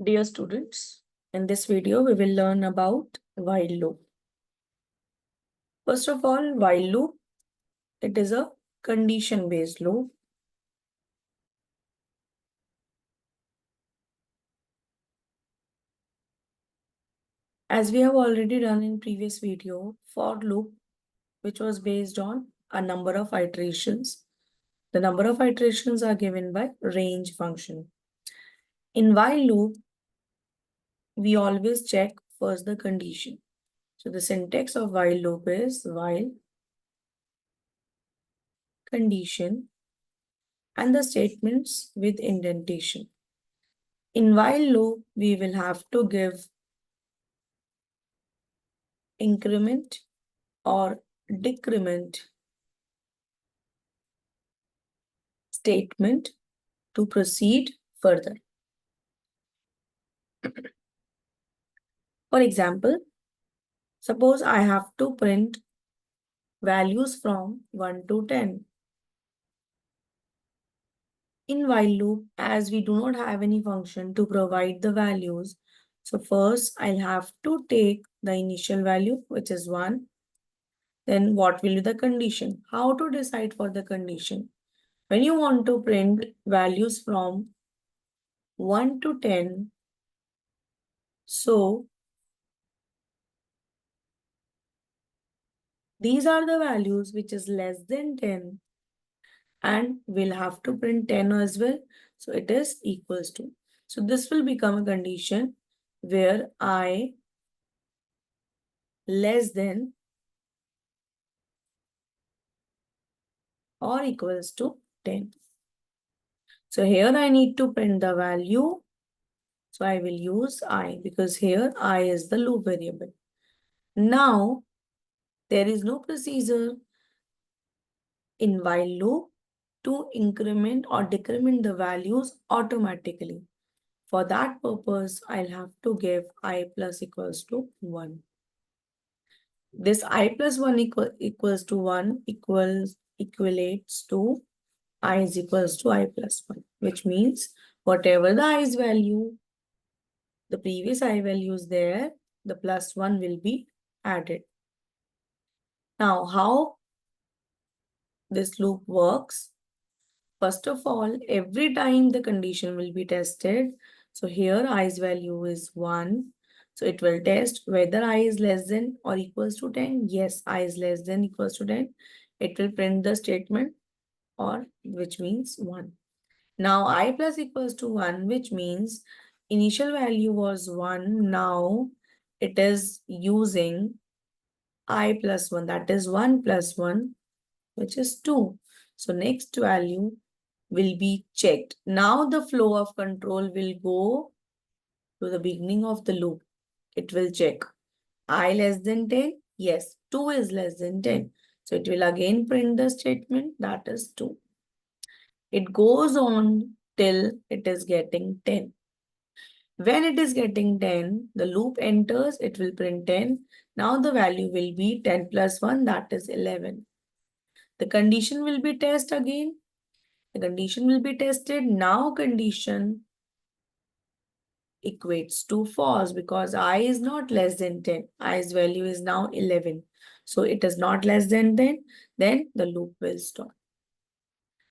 Dear students, in this video we will learn about while loop. First of all, while loop, it is a condition-based loop. As we have already done in previous video, for loop, which was based on a number of iterations. The number of iterations are given by range function. In while loop, we always check first the condition. So the syntax of while loop is while condition and the statements with indentation. In while loop, we will have to give increment or decrement statement to proceed further. For example, suppose I have to print values from 1 to 10. In while loop, as we do not have any function to provide the values, so first I'll have to take the initial value, which is 1. Then what will be the condition? How to decide for the condition? When you want to print values from 1 to 10, so these are the values which is less than 10 and we'll have to print 10 as well. So it is equals to. So this will become a condition where I less than or equals to 10. So here I need to print the value. So I will use I because here I is the loop variable. Now there is no procedure in while loop to increment or decrement the values automatically. For that purpose, I'll have to give I plus equals to 1. This I plus 1 equals to 1 equates to I is equals to I plus 1, which means whatever the I's value, the previous I value is there, the plus 1 will be added. Now, how this loop works? First of all, every time the condition will be tested. So here i's value is 1. So it will test whether I is less than or equals to 10. Yes, I is less than equals to 10. It will print the statement or which means 1. Now I plus equals to 1, which means initial value was 1. Now it is using I plus 1, that is 1 plus 1, which is 2. So next value will be checked. Now the flow of control will go to the beginning of the loop. It will check. I less than 10? Yes, 2 is less than 10. So it will again print the statement that is 2. It goes on till it is getting 10. When it is getting 10, the loop enters, it will print 10. Now the value will be 10 plus 1, that is 11. The condition will be tested again. The condition will be tested. Now condition equates to false because I is not less than 10. I's value is now 11. So it is not less than 10. Then the loop will stop.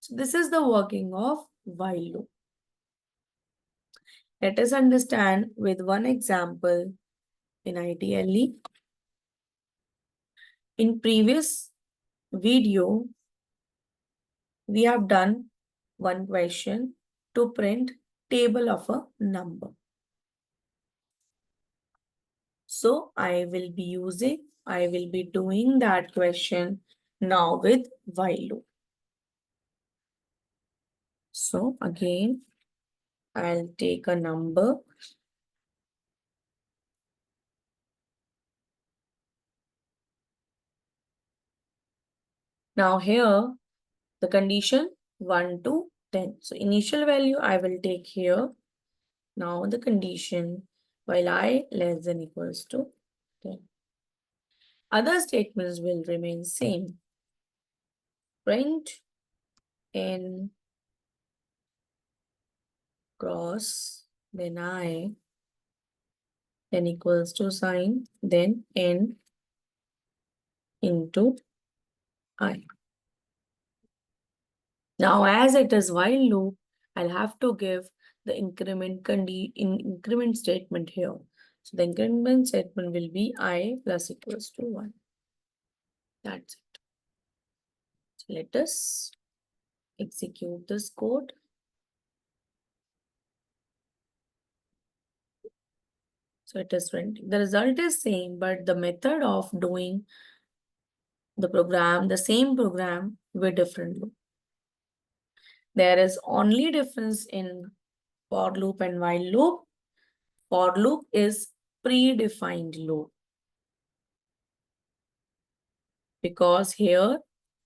So this is the working of while loop. Let us understand with one example in ITLE. In previous video, we have done one question to print table of a number. So I will be doing that question now with while loop. So again, I'll take a number. Now here, the condition 1 to 10. So initial value I will take here. Now the condition while I less than equals to 10. Other statements will remain same. Print in cross then I, then equals to sign, then n into I. Now, as it is while loop, I'll have to give the increment statement here. So the increment statement will be I plus equals to 1. That's it. So let us execute this code. So it is printing. The result is same, but the method of doing the program, the same program with different loop. There is only difference in for loop and while loop. For loop is predefined loop. Because here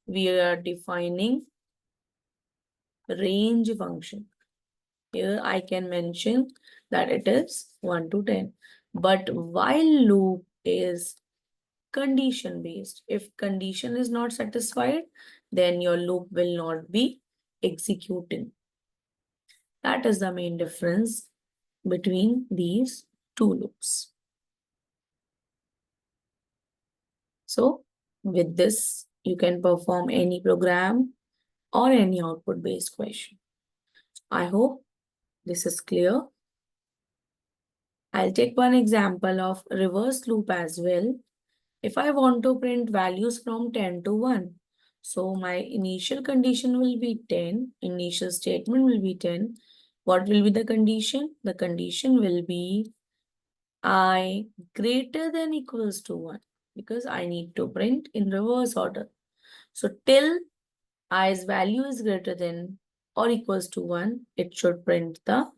we are defining range function. Here I can mention that it is 1 to 10. But while loop is condition based. If condition is not satisfied, then your loop will not be executing. That is the main difference between these two loops. So with this, you can perform any program or any output based question. I hope this is clear. I'll take one example of reverse loop as well. If I want to print values from 10 to 1, so my initial condition will be 10, initial statement will be 10. What will be the condition? The condition will be I greater than equals to 1 because I need to print in reverse order. So till i's value is greater than or equals to 1, it should print the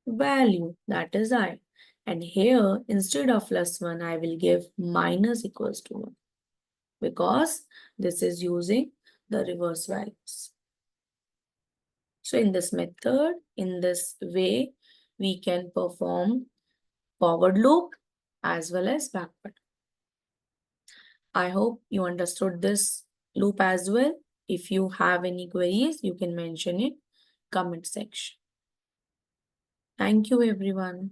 value, that is I. And here, instead of +1, I will give minus equals to 1 because this is using the reverse values. So in this method, in this way, we can perform forward loop as well as backward. I hope you understood this loop as well. If you have any queries, you can mention it in comment section. Thank you, everyone.